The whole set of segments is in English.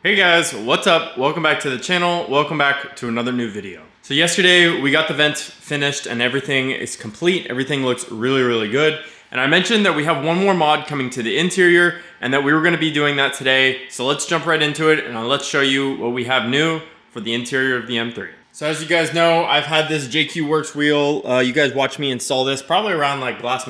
Hey guys, what's up? Welcome back to the channel. Welcome back to another new video. So yesterday we got the vent finished and everything is complete. Everything looks really good. And I mentioned that we have one more mod coming to the interior and that we were going to be doing that today. So let's jump right into it and let's show you what we have new for the interior of the M3. So as you guys know, I've had this JQ Werks wheel. You guys watched me install this probably around like last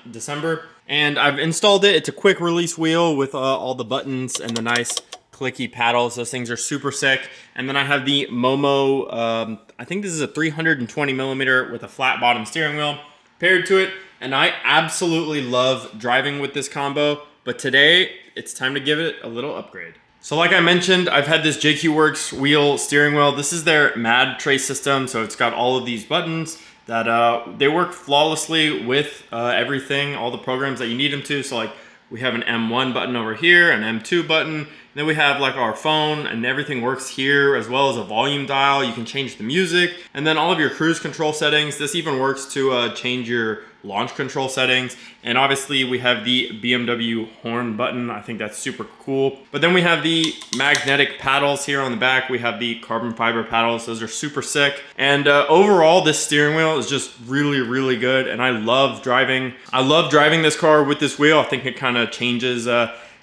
December. And I've installed it. It's a quick release wheel with all the buttons and the nice clicky paddles. Those things are super sick. And then I have the Momo, I think this is a 320 millimeter with a flat bottom steering wheel paired to it. And I absolutely love driving with this combo, but today it's time to give it a little upgrade. So like I mentioned, I've had this JQ Werks wheel steering wheel. This is their madtrace system. So it's got all of these buttons that they work flawlessly with everything, all the programs that you need them to. So like we have an M1 button over here, an M2 button. Then we have like our phone and everything works here, as well as a volume dial. You can change the music and then all of your cruise control settings. This even works to change your launch control settings. And obviously we have the BMW horn button. I think that's super cool. But then we have the magnetic paddles here on the back. We have the carbon fiber paddles. Those are super sick. And overall, this steering wheel is just really good. And I love driving. I love driving this car with this wheel. I think it kind of changes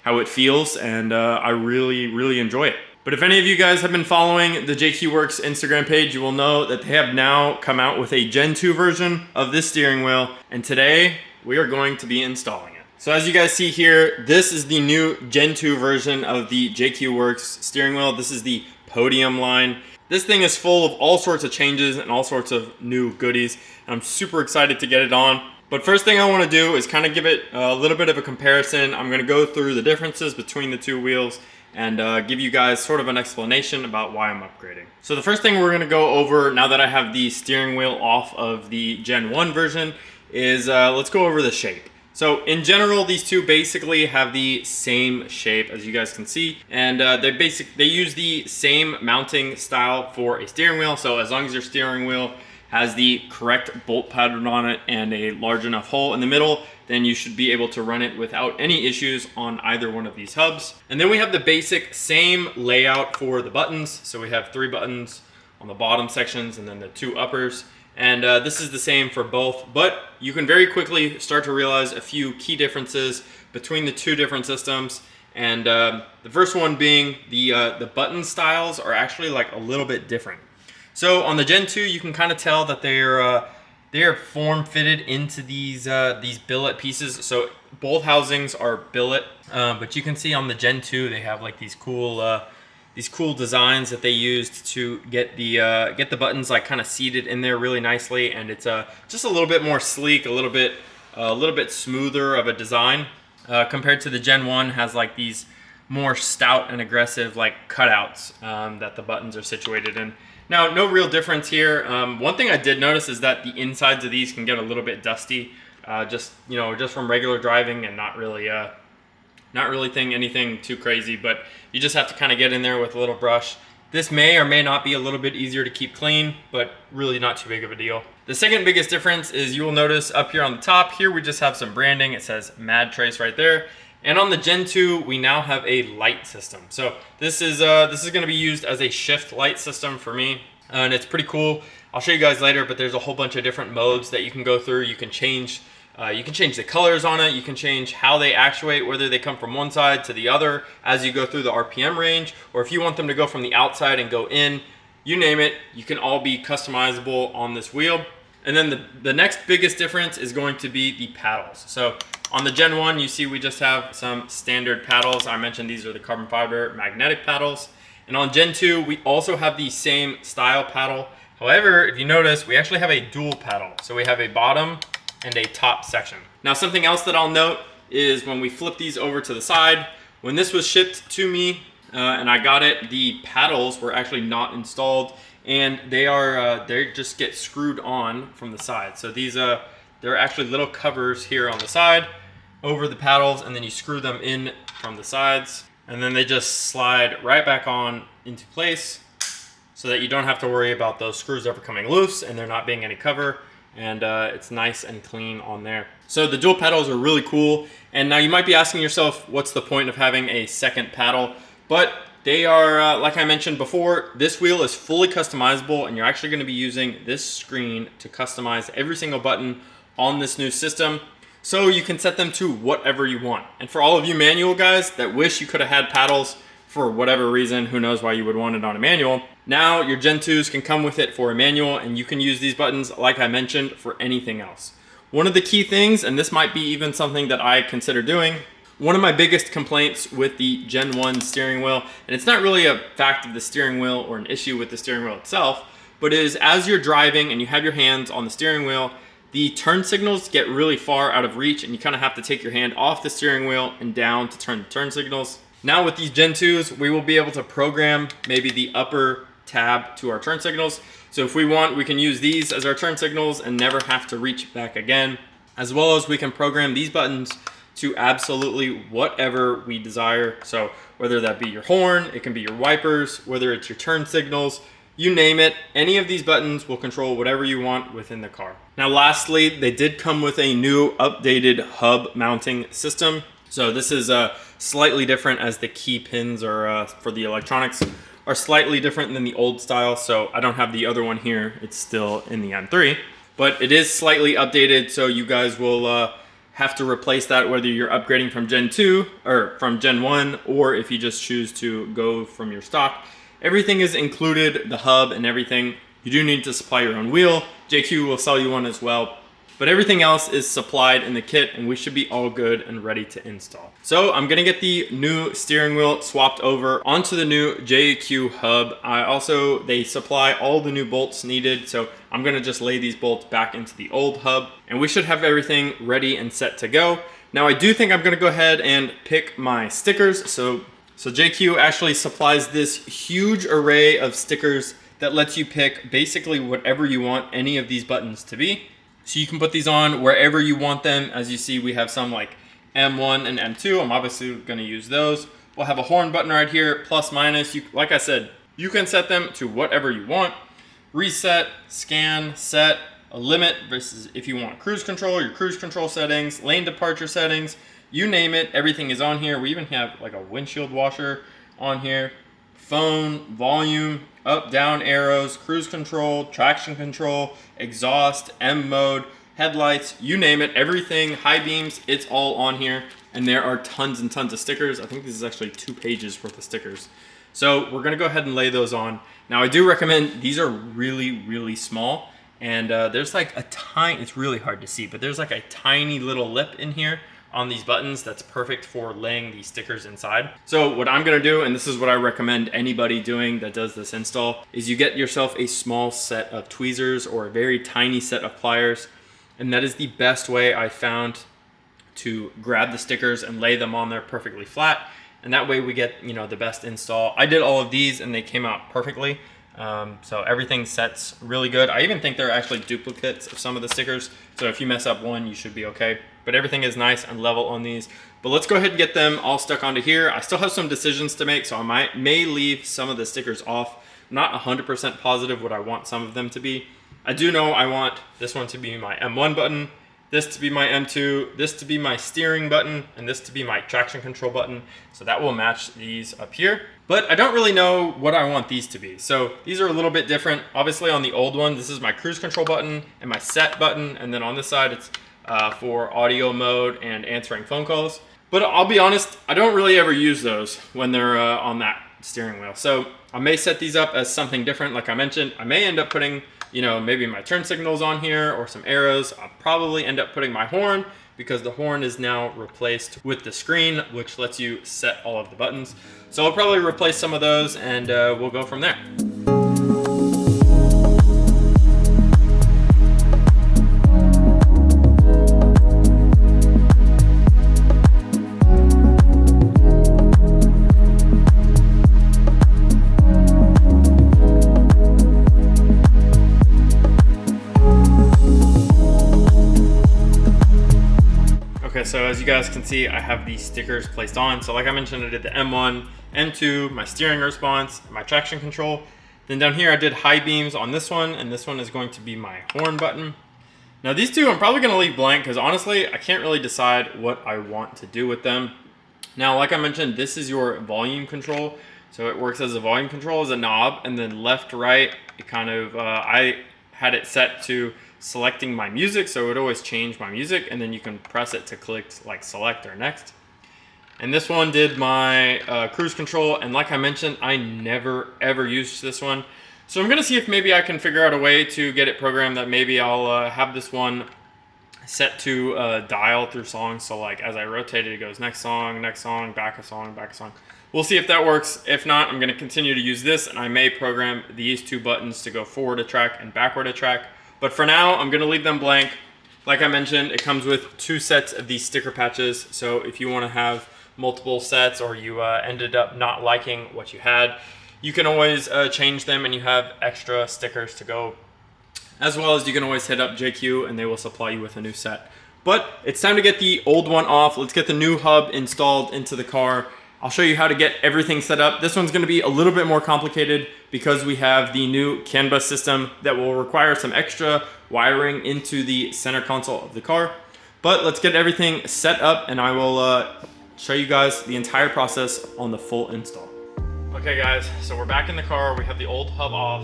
how it feels, and I really enjoy it. But if any of you guys have been following the JQ Werks Instagram page, you will know that they have now come out with a Gen 2 version of this steering wheel, and today we are going to be installing it. So as you guys see here, this is the new Gen 2 version of the JQ Werks steering wheel. This is the Podium line. This thing is full of all sorts of changes and all sorts of new goodies, and I'm super excited to get it on. But first thing I want to do is kind of give it a little bit of a comparison. I'm going to go through the differences between the two wheels and give you guys sort of an explanation about why I'm upgrading. So the first thing we're going to go over now that I have the steering wheel off of the Gen 1 version is let's go over the shape. So in general, these two basically have the same shape, as you guys can see, and they use the same mounting style for a steering wheel. So as long as your steering wheel has the correct bolt pattern on it and a large enough hole in the middle, then you should be able to run it without any issues on either one of these hubs. And then we have the basic same layout for the buttons. So we have 3 buttons on the bottom sections and then the 2 uppers. And this is the same for both, but you can very quickly start to realize a few key differences between the 2 different systems. And the first one being the button styles are actually like a little bit different. So on the Gen 2, you can kind of tell that they're form fitted into these billet pieces. So both housings are billet, but you can see on the Gen 2 they have like these cool designs that they used to get the buttons like kind of seated in there really nicely, and it's just a little bit more sleek, a little bit smoother of a design compared to the Gen 1 has like these more stout and aggressive like cutouts that the buttons are situated in. Now, no real difference here. One thing I did notice is that the insides of these can get a little bit dusty, just from regular driving and not really anything too crazy, but you just have to kind of get in there with a little brush. This may or may not be a little bit easier to keep clean, but really not too big of a deal. The second biggest difference is you will notice up here on the top here, we just have some branding. It says madtrace right there. And on the Gen 2, we now have a light system. So this is going to be used as a shift light system for me, and it's pretty cool. I'll show you guys later, but there's a whole bunch of different modes that you can go through. You can change the colors on it. You can change how they actuate, whether they come from one side to the other as you go through the RPM range, or if you want them to go from the outside and go in, you name it, you can all be customizable on this wheel. And then the next biggest difference is going to be the paddles. So on the Gen 1, you see we just have some standard paddles. I mentioned these are the carbon fiber magnetic paddles. And on Gen 2, we also have the same style paddle. However, if you notice, we actually have a dual paddle. So we have a bottom and a top section. Now, something else that I'll note is when we flip these over to the side, when this was shipped to me and I got it, the paddles were actually not installed, and they just get screwed on from the side. So these they're actually little covers here on the side over the paddles, and then you screw them in from the sides, and then they just slide right back on into place so that you don't have to worry about those screws ever coming loose and there not being any cover, and it's nice and clean on there. So the dual paddles are really cool. And now you might be asking yourself, what's the point of having a second paddle? But They are, like I mentioned before, this wheel is fully customizable, and you're actually going to be using this screen to customize every single button on this new system. So you can set them to whatever you want. And for all of you manual guys that wish you could have had paddles for whatever reason, who knows why you would want it on a manual, now your Gen 2s can come with it for a manual, and you can use these buttons, like I mentioned, for anything else. One of the key things, and this might be even something that I consider doing, one of my biggest complaints with the Gen 1 steering wheel, and it's not really a fact of the steering wheel or an issue with the steering wheel itself, but is as you're driving and you have your hands on the steering wheel, the turn signals get really far out of reach, and you kind of have to take your hand off the steering wheel and down to turn the turn signals. Now with these Gen 2s, we will be able to program maybe the upper tab to our turn signals. So if we want, we can use these as our turn signals and never have to reach back again, as well as we can program these buttons to absolutely whatever we desire. So whether that be your horn, it can be your wipers, whether it's your turn signals, you name it, any of these buttons will control whatever you want within the car. Now lastly, they did come with a new updated hub mounting system. So this is slightly different, as the key pins are for the electronics are slightly different than the old style. So I don't have the other one here, it's still in the M3, but it is slightly updated, so you guys will have to replace that whether you're upgrading from Gen 2 or from Gen 1, or if you just choose to go from your stock. Everything is included, the hub and everything. You do need to supply your own wheel. JQ will sell you one as well, but everything else is supplied in the kit, and we should be all good and ready to install. So I'm gonna get the new steering wheel swapped over onto the new JQ hub. They supply all the new bolts needed, so I'm gonna just lay these bolts back into the old hub, and we should have everything ready and set to go. Now I do think I'm gonna go ahead and pick my stickers. So JQ actually supplies this huge array of stickers that lets you pick basically whatever you want any of these buttons to be. So you can put these on wherever you want them. As you see, we have some like M1 and M2. I'm obviously gonna use those. We'll have a horn button right here, plus, minus. Like I said, you can set them to whatever you want. Reset, scan, set, a limit versus if you want cruise control, your cruise control settings, lane departure settings, you name it, everything is on here. We even have like a windshield washer on here. Phone, volume, up, down arrows, cruise control, traction control, exhaust, M mode, headlights, you name it, everything, high beams, it's all on here. And there are tons and tons of stickers. I think this is actually 2 pages worth of stickers. So we're gonna go ahead and lay those on. Now I do recommend, these are really, really small. And there's like a tiny, it's really hard to see, but there's like a tiny little lip in here on these buttons that's perfect for laying these stickers inside. So what I'm gonna do, and this is what I recommend anybody doing that does this install, is you get yourself a small set of tweezers or a very tiny set of pliers, and that is the best way I found to grab the stickers and lay them on there perfectly flat, and that way we get, you know, the best install. I did all of these and they came out perfectly. So everything sets really good. I even think they're actually duplicates of some of the stickers, so if you mess up one, you should be okay. But everything is nice and level on these. But let's go ahead and get them all stuck onto here. I still have some decisions to make, so I may leave some of the stickers off. I'm not 100% positive what I want some of them to be. I do know I want this one to be my M1 button, this to be my M2, this to be my steering button, and this to be my traction control button. So that will match these up here. But I don't really know what I want these to be. So these are a little bit different. Obviously on the old one, this is my cruise control button and my set button. And then on this side, it's for audio mode and answering phone calls. But I'll be honest, I don't really ever use those when they're on that steering wheel. So I may set these up as something different. Like I mentioned, I may end up putting, you know, maybe my turn signals on here or some arrows. I'll probably end up putting my horn, because the horn is now replaced with the screen, which lets you set all of the buttons. So I'll probably replace some of those, and we'll go from there. Okay, so as you guys can see, I have these stickers placed on. So like I mentioned, I did the M1, M2, my steering response, my traction control. Then down here I did high beams on this one, and this one is going to be my horn button. Now these two I'm probably gonna leave blank, because honestly, I can't really decide what I want to do with them. Now, like I mentioned, this is your volume control. So it works as a volume control, as a knob, and then left, right, it kind of, I had it set to selecting my music, so it would always change my music, and then you can press it to click like select or next. And this one did my cruise control, and like I mentioned, I never ever used this one. So I'm gonna see if maybe I can figure out a way to get it programmed that maybe I'll have this one set to dial through songs. So like as I rotate it, it goes next song, back a song, back a song. We'll see if that works. If not, I'm gonna continue to use this, and I may program these two buttons to go forward a track and backward a track. But for now, I'm gonna leave them blank. Like I mentioned, it comes with 2 sets of these sticker patches. So if you wanna have multiple sets, or you ended up not liking what you had, you can always change them, and you have extra stickers to go, as well as you can always hit up JQ and they will supply you with a new set. But it's time to get the old one off. Let's get the new hub installed into the car. I'll show you how to get everything set up. This one's gonna be a little bit more complicated because we have the new CAN bus system that will require some extra wiring into the center console of the car. But let's get everything set up, and I will show you guys the entire process on the full install. Okay guys, so we're back in the car. We have the old hub off.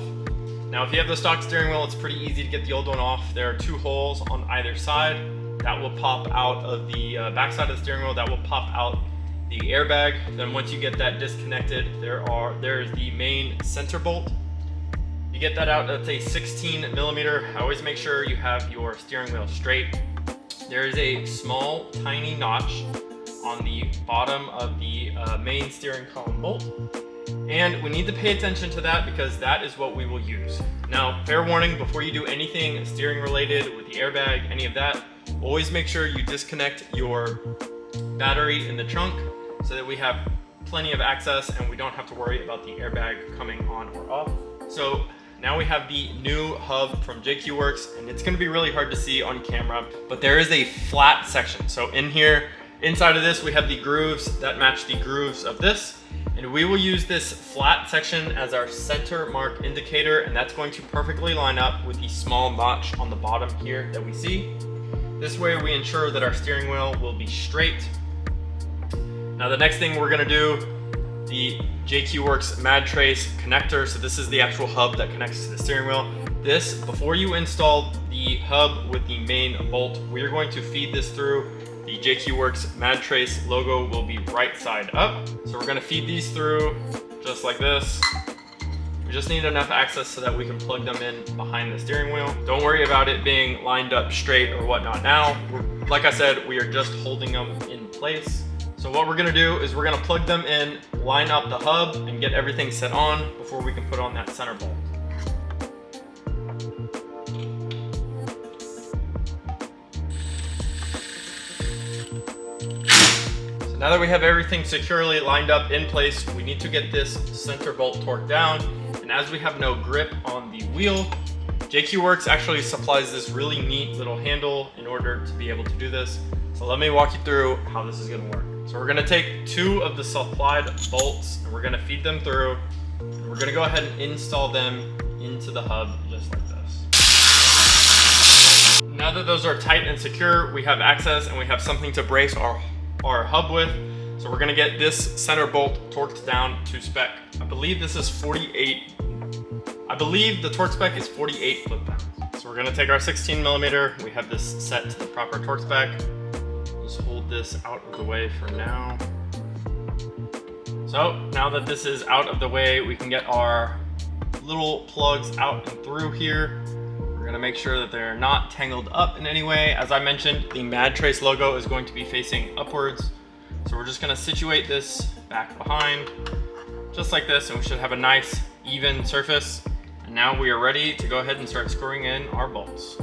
Now if you have the stock steering wheel, it's pretty easy to get the old one off. There are 2 holes on either side that will pop out of the back side of the steering wheel, that will pop out the airbag. Then once you get that disconnected, there's the main center bolt. You get that out, that's a 16 millimeter. I always make sure you have your steering wheel straight. There is a small, tiny notch on the bottom of the main steering column bolt. And we need to pay attention to that because that is what we will use. Now, fair warning, before you do anything steering related with the airbag, any of that, always make sure you disconnect your battery in the trunk so that we have plenty of access and we don't have to worry about the airbag coming on or off. So now we have the new hub from JQ Werks, and it's gonna be really hard to see on camera, but there is a flat section. So in here, inside of this, we have the grooves that match the grooves of this, and we will use this flat section as our center mark indicator, and that's going to perfectly line up with the small notch on the bottom here that we see. This way we ensure that our steering wheel will be straight. Now the next thing we're gonna do, the JQ Werks madtrace connector. So this is the actual hub that connects to the steering wheel. This, before you install the hub with the main bolt, we're going to feed this through. The JQ Werks madtrace logo will be right side up. So we're gonna feed these through just like this. We just need enough access so that we can plug them in behind the steering wheel. Don't worry about it being lined up straight or whatnot now. Like I said, we are just holding them in place. So what we're gonna do is we're gonna plug them in, line up the hub, and get everything set on before we can put on that center bolt. So now that we have everything securely lined up in place, we need to get this center bolt torqued down. And as we have no grip on the wheel, JQ Werks actually supplies this really neat little handle in order to be able to do this. So let me walk you through how this is gonna work. So we're gonna take 2 of the supplied bolts and we're gonna feed them through. And we're gonna go ahead and install them into the hub just like this. Now that those are tight and secure, we have access and we have something to brace our hub with. So we're gonna get this center bolt torqued down to spec. I believe this is 48. I believe the torque spec is 48 foot-pounds. So we're gonna take our 16 millimeter. We have this set to the proper torque spec. Just hold this out of the way for now. So now that this is out of the way, we can get our little plugs out and through here. We're gonna make sure that they're not tangled up in any way. As I mentioned, the madtrace logo is going to be facing upwards. So we're just gonna situate this back behind, just like this, and we should have a nice, even surface. And now we are ready to go ahead and start screwing in our bolts.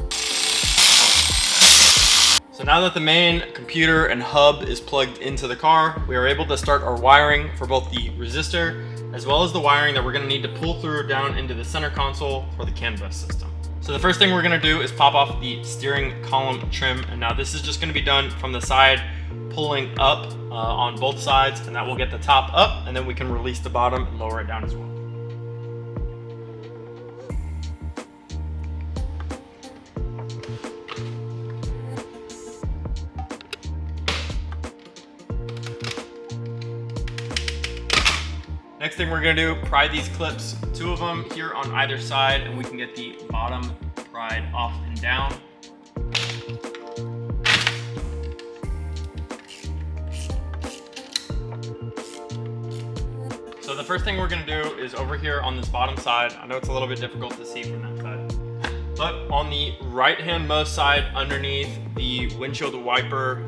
So now that the main computer and hub is plugged into the car, we are able to start our wiring for both the resistor as well as the wiring that we're gonna need to pull through down into the center console for the CAN bus system. So the first thing we're gonna do is pop off the steering column trim. And now this is just gonna be done from the side, pulling up on both sides, and that will get the top up, and then we can release the bottom and lower it down as well. Next Next thing we're gonna do, pry these clips, 2 of them here on either side, and we can get the bottom pried off and down. So the first thing we're gonna do is over here on this bottom side. I know it's a little bit difficult to see from that side, but on the right-hand most side underneath the windshield wiper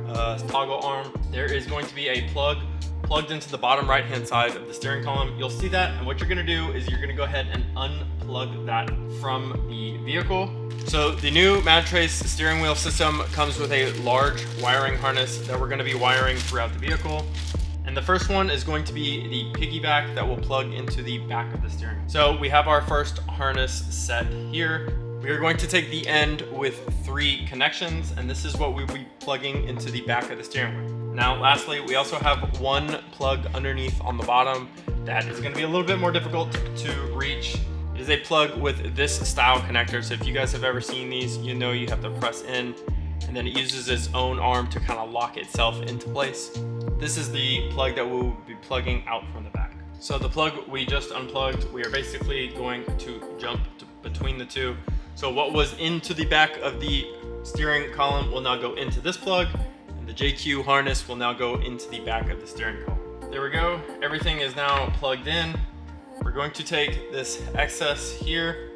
toggle arm, there is going to be a plug plugged into the bottom right-hand side of the steering column. You'll see that, and what you're gonna do is you're gonna go ahead and unplug that from the vehicle. So the new madtrace steering wheel system comes with a large wiring harness that we're gonna be wiring throughout the vehicle. And the first one is going to be the piggyback that will plug into the back of the steering wheel. So we have our first harness set here. We are going to take the end with 3 connections, and this is what we'll be plugging into the back of the steering wheel. Now, lastly, we also have 1 plug underneath on the bottom that is going to be a little bit more difficult to reach. It is a plug with this style connector. So if you guys have ever seen these, you know you have to press in, and then it uses its own arm to kind of lock itself into place. This is the plug that we'll be plugging out from the back. So the plug we just unplugged, we are basically going to jump between the 2. So what was into the back of the steering column will now go into this plug, and the JQ harness will now go into the back of the steering column. There we go. Everything is now plugged in. We're going to take this excess here,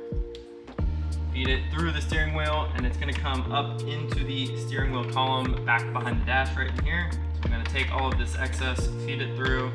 feed it through the steering wheel, and it's going to come up into the steering wheel column back behind the dash right in here. So I'm going to take all of this excess, feed it through.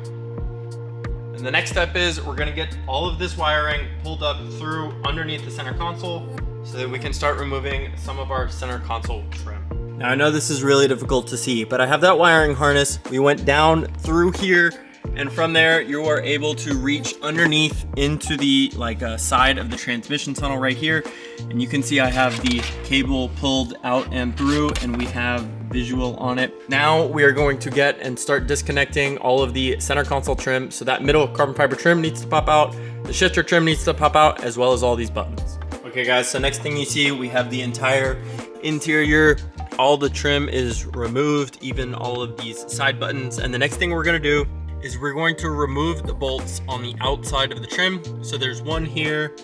And the next step is we're going to get all of this wiring pulled up through underneath the center console so that we can start removing some of our center console trim. Now I know this is really difficult to see, but I have that wiring harness. We went down through here, and from there you are able to reach underneath into the side of the transmission tunnel right here. And you can see I have the cable pulled out and through, and we have visual on it. Now we are going to get and start disconnecting all of the center console trim. So that middle carbon fiber trim needs to pop out, the shifter trim needs to pop out, as well as all these buttons. Okay guys, so next thing you see, we have the entire interior. All the trim is removed, even all of these side buttons. And the next thing we're gonna do is we're going to remove the bolts on the outside of the trim. So there's one here,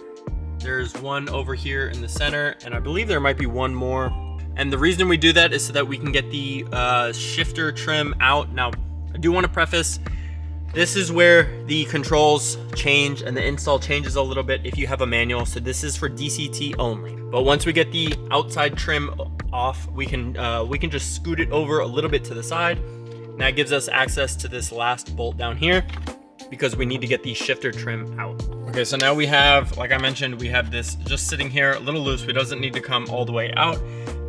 there's one over here in the center, and I believe there might be one more. And the reason we do that is so that we can get the shifter trim out. Now, I do want to preface, this is where the controls change and the install changes a little bit if you have a manual. So this is for DCT only. But once we get the outside trim off, we can just scoot it over a little bit to the side. And that gives us access to this last bolt down here because we need to get the shifter trim out. Okay, so now we have, like I mentioned, we have this just sitting here a little loose. It doesn't need to come all the way out.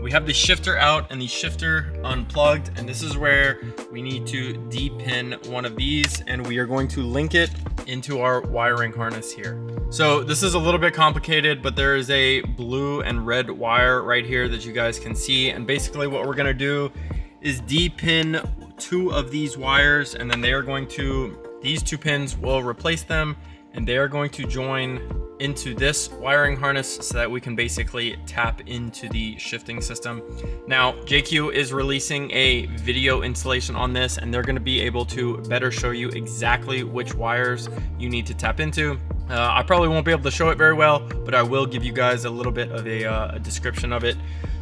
We have the shifter out and the shifter unplugged, and this is where we need to D-pin one of these, and we are going to link it into our wiring harness here. So this is a little bit complicated, but there is a blue and red wire right here that you guys can see, and basically what we're gonna do is D-pin 2 of these wires, and then they are going to, these 2 pins will replace them, and they are going to join into this wiring harness so that we can basically tap into the shifting system. Now, JQ is releasing a video installation on this, and they're going to be able to better show you exactly which wires you need to tap into. I probably won't be able to show it very well, but I will give you guys a little bit of a description of it.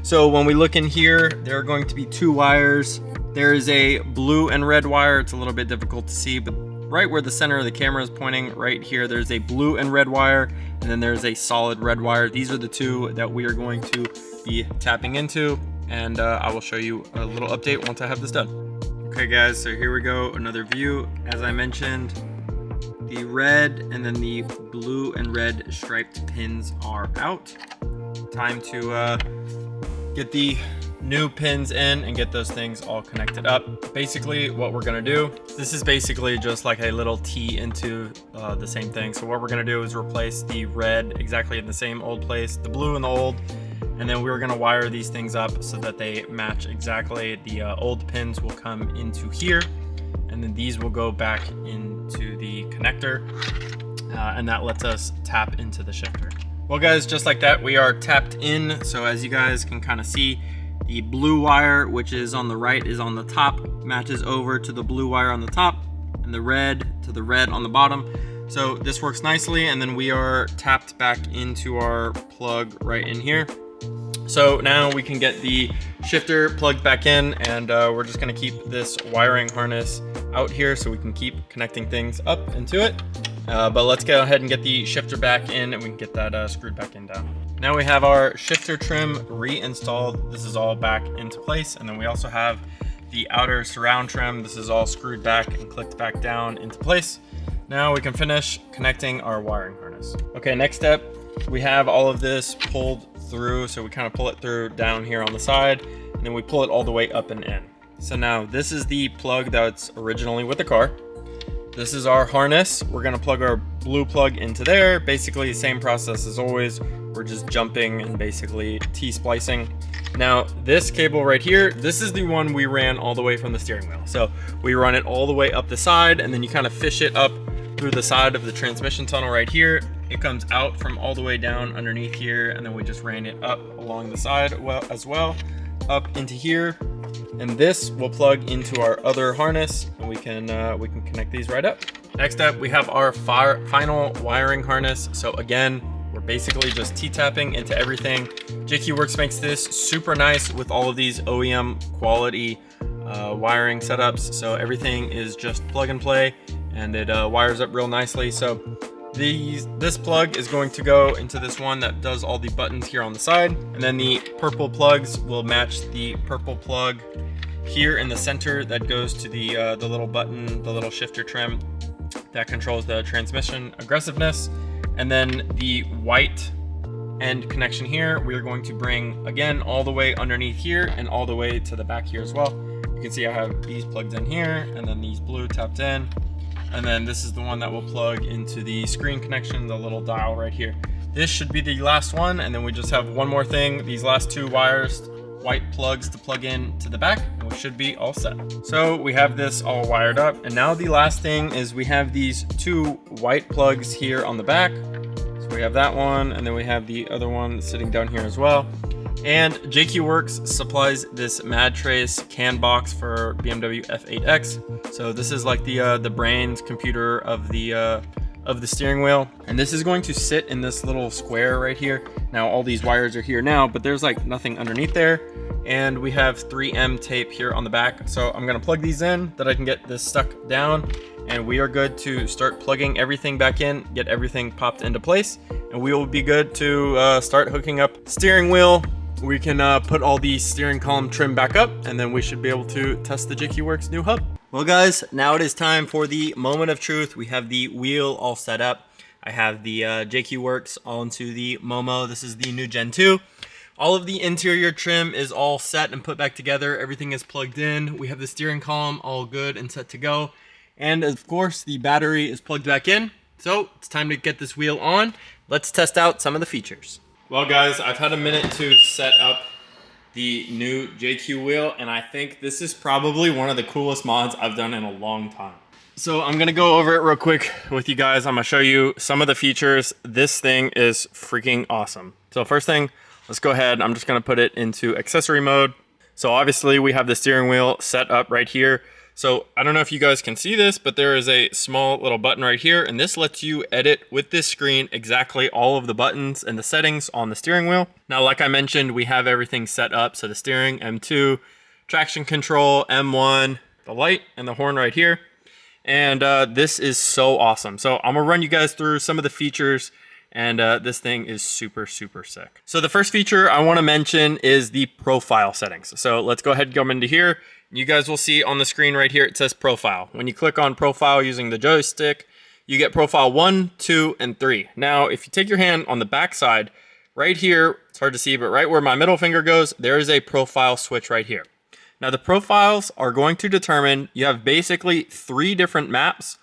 So when we look in here, there are going to be 2 wires. There is a blue and red wire. It's a little bit difficult to see, but right where the center of the camera is pointing right here, there's a blue and red wire, and then there's a solid red wire. These are the 2 that we are going to be tapping into, and I will show you a little update once I have this done. Okay guys, so here we go, another view. As I mentioned, the red and then the blue and red striped pins are out. Time to get the new pins in and get those things all connected up. Basically what we're gonna do, this is basically just like a little T into the same thing. So what we're gonna do is replace the red exactly in the same old place, the blue in the old, and then we're gonna wire these things up so that they match exactly. The old pins will come into here, and then these will go back into the connector, and that lets us tap into the shifter. Well guys, just like that, we are tapped in. So as you guys can kind of see, the blue wire, which is on the right, is on the top, matches over to the blue wire on the top, and the red to the red on the bottom. So this works nicely, and then we are tapped back into our plug right in here. So now we can get the shifter plugged back in, and we're just gonna keep this wiring harness out here so we can keep connecting things up into it. But let's go ahead and get the shifter back in, and we can get that screwed back in down. Now we have our shifter trim reinstalled. This is all back into place, and then we also have the outer surround trim. This is all screwed back and clicked back down into place. Now we can finish connecting our wiring harness. Okay, next step, we have all of this pulled through. So we kind of pull it through down here on the side, and then we pull it all the way up and in. So now this is the plug that's originally with the car. This is our harness. We're gonna plug our blue plug into there. Basically the same process as always. We're just jumping and basically T-splicing. Now this cable right here, this is the one we ran all the way from the steering wheel. So we run it all the way up the side, and then you kind of fish it up through the side of the transmission tunnel right here. It comes out from all the way down underneath here, and then we just ran it up along the side as well, up into here. And this will plug into our other harness, and we can connect these right up. Next up, we have our final wiring harness. So again, we're basically just T-tapping into everything. JQ Werks makes this super nice with all of these OEM quality wiring setups. So everything is just plug and play, and it wires up real nicely. So this plug is going to go into this one that does all the buttons here on the side, and then the purple plugs will match the purple plug here in the center that goes to the little button, the little shifter trim that controls the transmission aggressiveness. And then the white end connection here, we are going to bring again all the way underneath here and all the way to the back here as well. You can see I have these plugged in here, and then these blue tapped in. And then this is the one that will plug into the screen connection, the little dial right here. This should be the last one, and then we just have one more thing, these last two wires, white plugs to plug in to the back, and we should be all set. So we have this all wired up, and now the last thing is we have these two white plugs here on the back. So we have that one, and then we have the other one sitting down here as well. And JQ Werks supplies this madtrace CAN box for BMW F8X. So this is like the brains computer of the steering wheel, and this is going to sit in this little square right here. Now all these wires are here now, but there's like nothing underneath there, and we have 3M tape here on the back. So I'm gonna plug these in that I can get this stuck down, and we are good to start plugging everything back in, get everything popped into place, and we will be good to start hooking up steering wheel. We can put all the steering column trim back up, and then we should be able to test the JQ Werks new hub. Well guys, now it is time for the moment of truth. We have the wheel all set up. I have the JQ Werks onto the Momo. This is the new Gen 2. All of the interior trim is all set and put back together. Everything is plugged in. We have the steering column all good and set to go. And of course, the battery is plugged back in. So it's time to get this wheel on. Let's test out some of the features. Well guys, I've had a minute to set up the new JQ wheel, and I think this is probably one of the coolest mods I've done in a long time. So I'm gonna go over it real quick with you guys. I'm gonna show you some of the features. This thing is freaking awesome. So first thing, let's go ahead. I'm just gonna put it into accessory mode. So obviously we have the steering wheel set up right here. So I don't know if you guys can see this, but there is a small little button right here, and this lets you edit with this screen exactly all of the buttons and the settings on the steering wheel. Now, like I mentioned, we have everything set up. So the steering, M2, traction control, M1, the light and the horn right here. And this is so awesome. So I'm gonna run you guys through some of the features, and this thing is super, super sick. So the first feature I wanna mention is the profile settings. So let's go ahead and come into here. You guys will see on the screen right here, it says profile. When you click on profile using the joystick, you get profile 1, 2, and 3. Now, if you take your hand on the back side, right here, it's hard to see, but right where my middle finger goes, there is a profile switch right here. Now, the profiles are going to determine, you have basically 3 different maps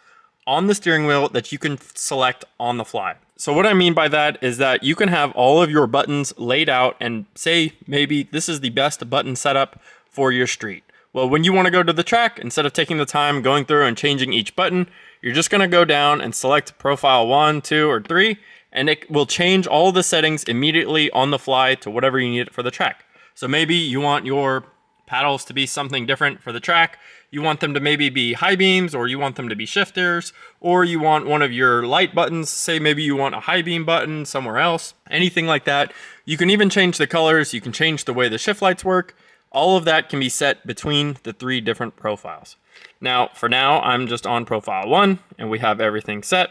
on the steering wheel that you can select on the fly. So what I mean by that is that you can have all of your buttons laid out and say maybe this is the best button setup for your street. Well, when you want to go to the track, instead of taking the time going through and changing each button, you're just going to go down and select profile 1, 2, or 3, and it will change all the settings immediately on the fly to whatever you need it for the track. So maybe you want your paddles to be something different for the track. You want them to maybe be high beams, or you want them to be shifters, or you want one of your light buttons. Say maybe you want a high beam button somewhere else, anything like that. You can even change the colors. You can change the way the shift lights work. All of that can be set between the 3 different profiles. Now, for now, I'm just on profile 1, and we have everything set.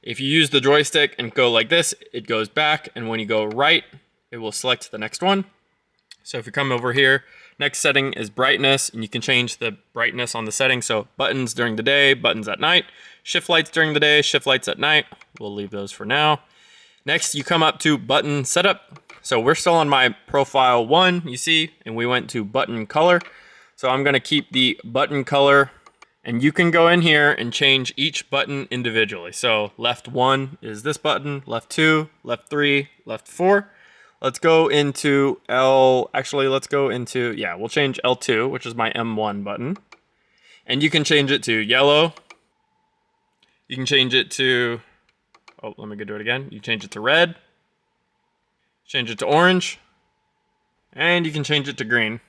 If you use the joystick and go like this, it goes back, and when you go right, it will select the next one. So if you come over here, next setting is brightness, and you can change the brightness on the setting. So buttons during the day, buttons at night, shift lights during the day, shift lights at night. We'll leave those for now. Next, you come up to button setup. So we're still on my profile 1, you see, and we went to button color. So I'm gonna keep the button color, and you can go in here and change each button individually. So left 1 is this button, left 2, left 3, left 4. Let's go into we'll change L2, which is my M1 button. And you can change it to yellow. You can change it to, let me go do it again. You change it to red. Change it to orange, and you can change it to green,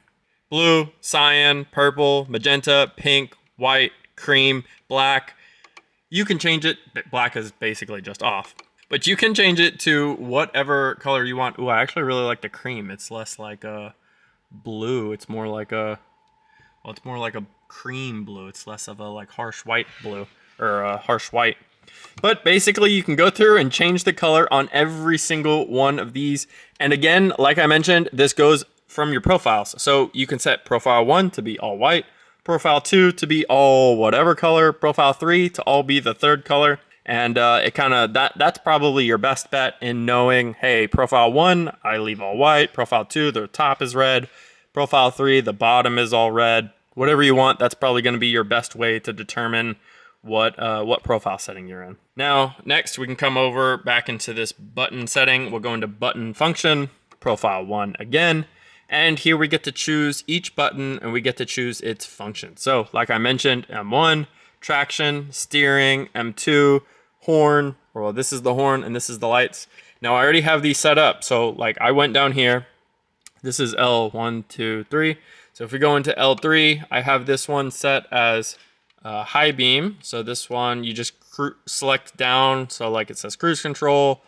blue, cyan, purple, magenta, pink, white, cream, black. You can change it. Black is basically just off, but you can change it to whatever color you want. Ooh, I actually really like the cream. It's less like a blue. It's more like a, it's more like a cream blue. It's less of a like harsh white blue, or a harsh white. But basically, you can go through and change the color on every single one of these. And again, like I mentioned, this goes from your profiles. So you can set profile 1 to be all white, profile 2 to be all whatever color, profile 3 to all be the 3rd color. And it kind of, that's probably your best bet in knowing, hey, profile 1, I leave all white. Profile 2, the top is red. Profile 3, the bottom is all red. Whatever you want, that's probably going to be your best way to determine what profile setting you're in. Now, next we can come over back into this button setting. We'll go into button function, profile 1 again, and here we get to choose each button, and we get to choose its function. So like I mentioned, M1, traction, steering, M2, horn, well, this is the horn and this is the lights. Now I already have these set up. So like I went down here, this is L1, 2, 3. So if we go into L3, I have this one set as high beam. So this one, you just select down. So like it says cruise control,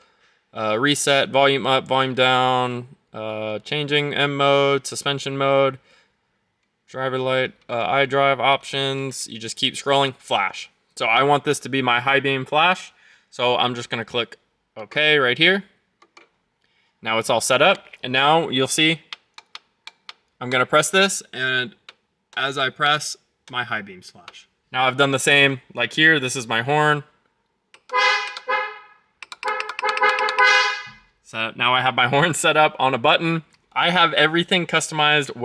reset, volume up, volume down, changing M mode, suspension mode, driver light, iDrive options. You just keep scrolling, flash. So I want this to be my high beam flash. So I'm just gonna click OK right here. Now it's all set up. And now you'll see, I'm gonna press this, and as I press, my high beams flash. Now I've done the same, like here, this is my horn. So now I have my horn set up on a button. I have everything customized,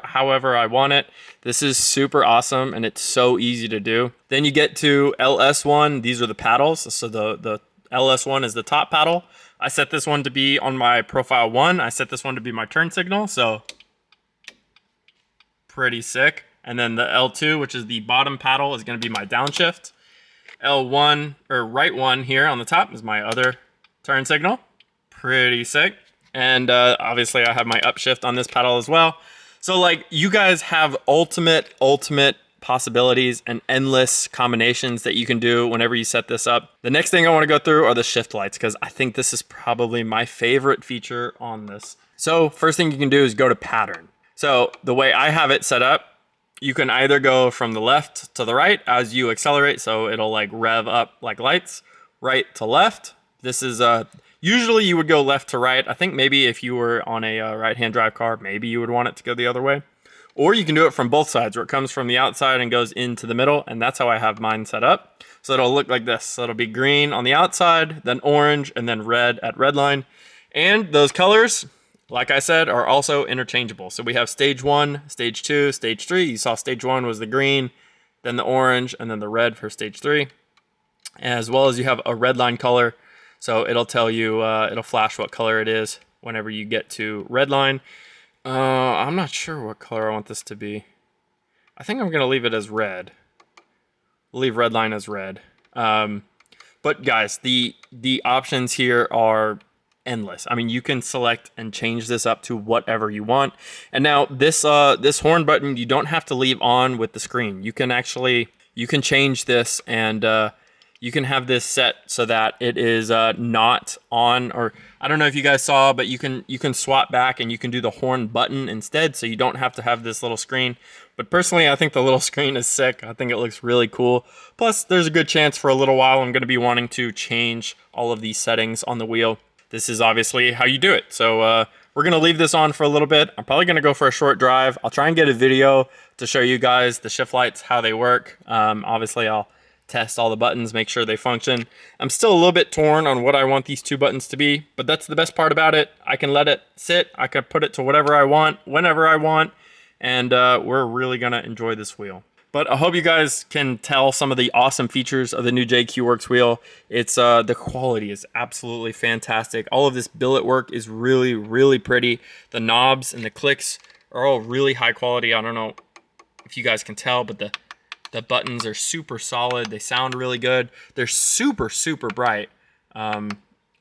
however I want it. This is super awesome, and it's so easy to do. Then you get to LS1, these are the paddles. So the LS1 is the top paddle. I set this one to be on my profile 1. I set this one to be my turn signal, so pretty sick. And then the L2, which is the bottom paddle, is going to be my downshift. L1, or right 1 here on the top, is my other turn signal. Pretty sick. And obviously I have my upshift on this paddle as well. So like you guys have ultimate possibilities and endless combinations that you can do whenever you set this up. The next thing I want to go through are the shift lights, because I think this is probably my favorite feature on this. So first thing you can do is go to pattern. So the way I have it set up, you can either go from the left to the right as you accelerate, so it'll like rev up like lights, right to left. This is usually you would go left to right. I think maybe if you were on a right-hand drive car, maybe you would want it to go the other way. Or you can do it from both sides, where it comes from the outside and goes into the middle, and that's how I have mine set up. So it'll look like this. So it'll be green on the outside, then orange, and then red at red line. And those colors, like I said, are also interchangeable. So we have stage 1, stage 2, stage 3. You saw stage 1 was the green, then the orange, and then the red for stage 3. As well as you have a red line color. So it'll tell you, it'll flash what color it is whenever you get to red line. I'm not sure what color I want this to be. I think I'm going to leave it as red. We'll leave red line as red. But guys, the options here are endless. I mean, you can select and change this up to whatever you want. And now this this horn button, you don't have to leave on with the screen. You can change this, and you can have this set so that it is not on, or I don't know if you guys saw, but you can swap back and you can do the horn button instead, so you don't have to have this little screen. But personally, I think the little screen is sick. I think it looks really cool. Plus, there's a good chance for a little while I'm going to be wanting to change all of these settings on the wheel. This is obviously how you do it. So we're going to leave this on for a little bit. I'm probably going to go for a short drive. I'll try and get a video to show you guys the shift lights, how they work. Obviously, I'll test all the buttons, make sure they function. I'm still a little bit torn on what I want these two buttons to be, but that's the best part about it. I can let it sit. I can put it to whatever I want, whenever I want. And we're really gonna enjoy this wheel. But I hope you guys can tell some of the awesome features of the new JQ Werks wheel. It's the quality is absolutely fantastic. All of this billet work is really, really pretty. The knobs and the clicks are all really high quality. I don't know if you guys can tell, but the buttons are super solid. They sound really good. They're super, super bright.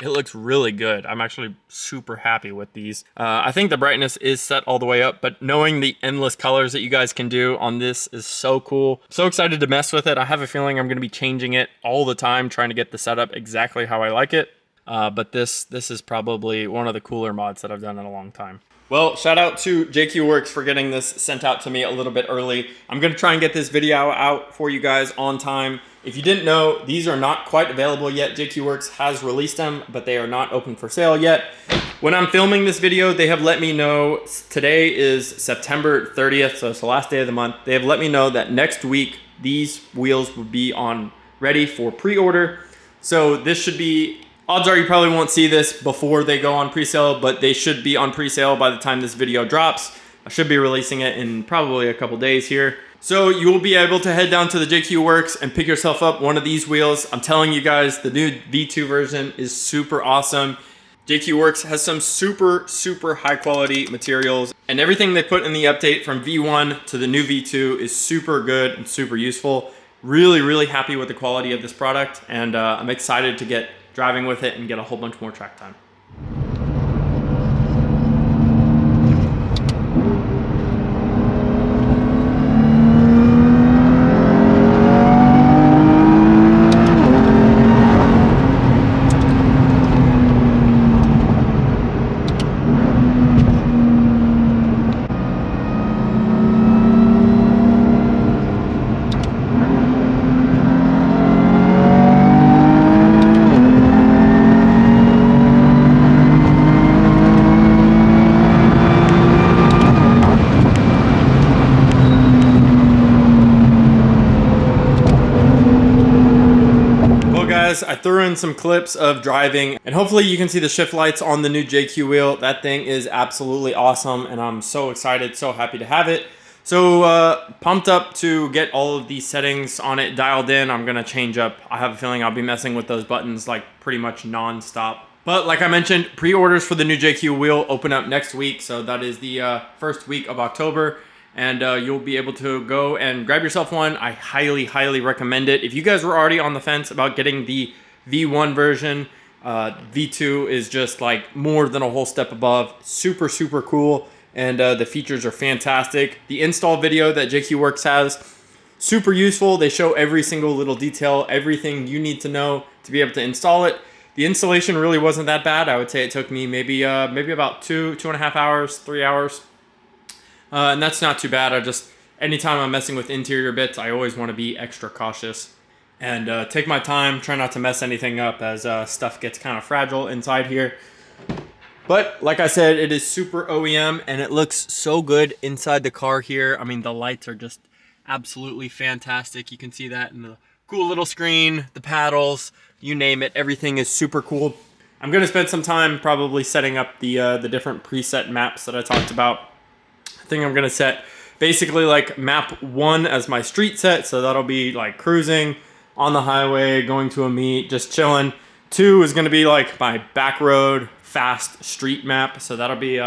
It looks really good. I'm actually super happy with these. I think the brightness is set all the way up, but knowing the endless colors that you guys can do on this is so cool. So excited to mess with it. I have a feeling I'm gonna be changing it all the time, trying to get the setup exactly how I like it. But this is probably one of the cooler mods that I've done in a long time. Well, shout out to JQ Werks for getting this sent out to me a little bit early. I'm gonna try and get this video out for you guys on time. If you didn't know, these are not quite available yet. JQ Werks has released them, but they are not open for sale yet. When I'm filming this video, they have let me know, today is September 30th, so it's the last day of the month. They have let me know that next week, these wheels will be ready for pre-order. So this should be, odds are you probably won't see this before they go on pre-sale, but they should be on pre-sale by the time this video drops. I should be releasing it in probably a couple days here. So you will be able to head down to the JQ Werks and pick yourself up one of these wheels. I'm telling you guys, the new V2 version is super awesome. JQ Werks has some super, super high quality materials, and everything they put in the update from V1 to the new V2 is super good and super useful. Really, really happy with the quality of this product, and I'm excited to get driving with it and get a whole bunch more track time. I threw in some clips of driving, and hopefully you can see the shift lights on the new JQ wheel. That thing is absolutely awesome, and I'm so excited, so happy to have it. So pumped up to get all of these settings on it dialed in. I'm gonna change up. I have a feeling I'll be messing with those buttons like pretty much non-stop. But like I mentioned, pre-orders for the new JQ wheel open up next week, so that is the first week of October. And you'll be able to go and grab yourself one. I highly, highly recommend it. If you guys were already on the fence about getting the V1 version, V2 is just like more than a whole step above. Super, super cool. And the features are fantastic. The install video that JQ Werks has, super useful. They show every single little detail, everything you need to know to be able to install it. The installation really wasn't that bad. I would say it took me maybe about 2.5 hours, 3 hours. And that's not too bad. Anytime I'm messing with interior bits, I always want to be extra cautious and take my time, try not to mess anything up as stuff gets kind of fragile inside here. But like I said, it is super OEM and it looks so good inside the car here. I mean, the lights are just absolutely fantastic. You can see that in the cool little screen, the paddles, you name it, everything is super cool. I'm going to spend some time probably setting up the different preset maps that I talked about. I think I'm gonna set basically like map 1 as my street set, so that'll be like cruising on the highway, going to a meet, just chilling. 2 is gonna be like my back road fast street map, so that'll be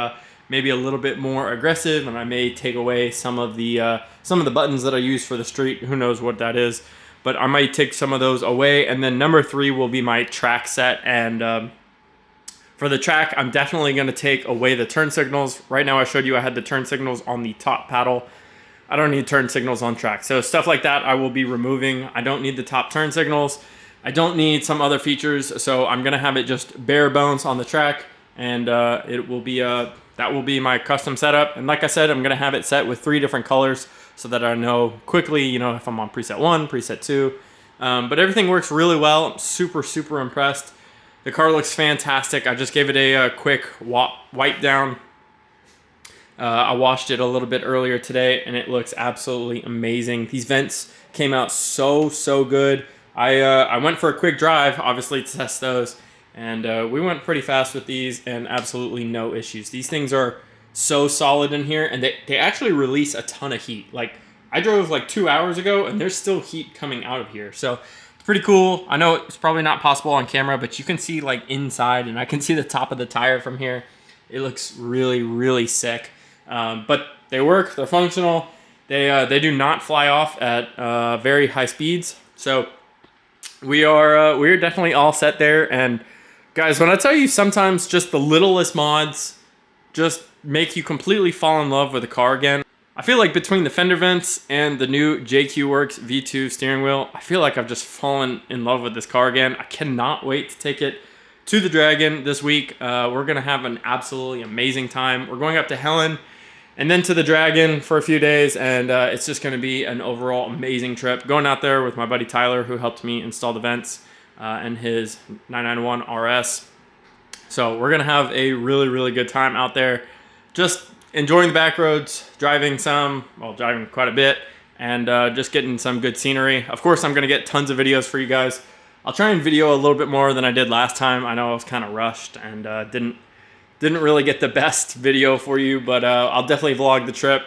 maybe a little bit more aggressive, and I may take away some of the buttons that I use for the street. Who knows what that is, but I might take some of those away. And then number 3 will be my track set, and For the track, I'm definitely going to take away the turn signals. Right now I showed you I had the turn signals on the top paddle. I don't need turn signals on track. So stuff like that I will be removing. I don't need the top turn signals. I don't need some other features. So I'm going to have it just bare bones on the track, and it will be that will be my custom setup. And like I said, I'm going to have it set with 3 different colors so that I know quickly, you know, if I'm on preset 1, preset 2. But everything works really well. I'm super, super impressed. The car looks fantastic. I just gave it a quick wipe down. I washed it a little bit earlier today, and it looks absolutely amazing. These vents came out so good. I went for a quick drive, obviously, to test those, and we went pretty fast with these, and absolutely no issues. These things are so solid in here, and they actually release a ton of heat. Like, I drove like 2 hours ago, and there's still heat coming out of here. So it's pretty cool. I know it's probably not possible on camera, but you can see like inside, and I can see the top of the tire from here. It looks really, really sick. But they work. They're functional. They do not fly off at very high speeds. So we're definitely all set there. And guys, when I tell you sometimes just the littlest mods just make you completely fall in love with the car again. I feel like between the fender vents and the new JQ Werks V2 steering wheel, I feel like I've just fallen in love with this car again. I cannot wait to take it to the Dragon this week. We're going to have an absolutely amazing time. We're going up to Helen and then to the Dragon for a few days, and it's just going to be an overall amazing trip. Going out there with my buddy Tyler, who helped me install the vents, and his 991 RS. So we're going to have a really, really good time out there. Just enjoying the back roads, driving quite a bit, and just getting some good scenery. Of course, I'm going to get tons of videos for you guys. I'll try and video a little bit more than I did last time. I know I was kind of rushed and didn't really get the best video for you, but I'll definitely vlog the trip.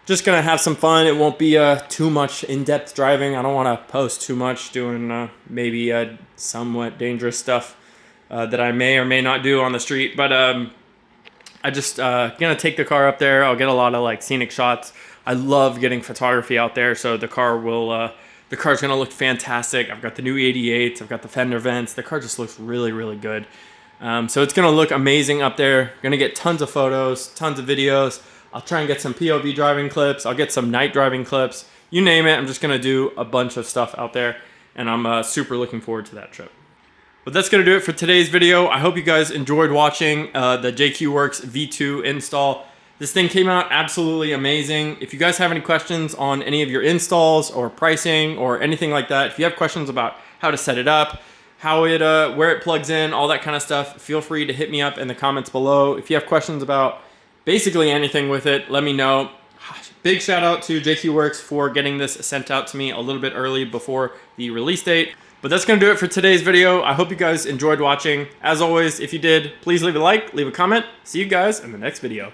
Just going to have some fun. It won't be too much in-depth driving. I don't want to post too much doing maybe somewhat dangerous stuff that I may or may not do on the street, but I just gonna take the car up there. I'll get a lot of like scenic shots. I love getting photography out there, so the car will the car's gonna look fantastic. I've got the new 88s, I've got the fender vents. The car just looks really, really good. So it's gonna look amazing up there. Gonna get tons of photos, tons of videos. I'll try and get some POV driving clips. I'll get some night driving clips. You name it, I'm just gonna do a bunch of stuff out there, and I'm super looking forward to that trip. But that's going to do it for today's video. I hope you guys enjoyed watching the JQ Werks V2 install. This thing came out absolutely amazing. If you guys have any questions on any of your installs or pricing or anything like that, if you have questions about how to set it up, how it, where it plugs in, all that kind of stuff, feel free to hit me up in the comments below. If you have questions about basically anything with it, let me know. Big shout out to JQ Werks for getting this sent out to me a little bit early before the release date. But that's going to do it for today's video. I hope you guys enjoyed watching. As always, if you did, please leave a like, leave a comment. See you guys in the next video.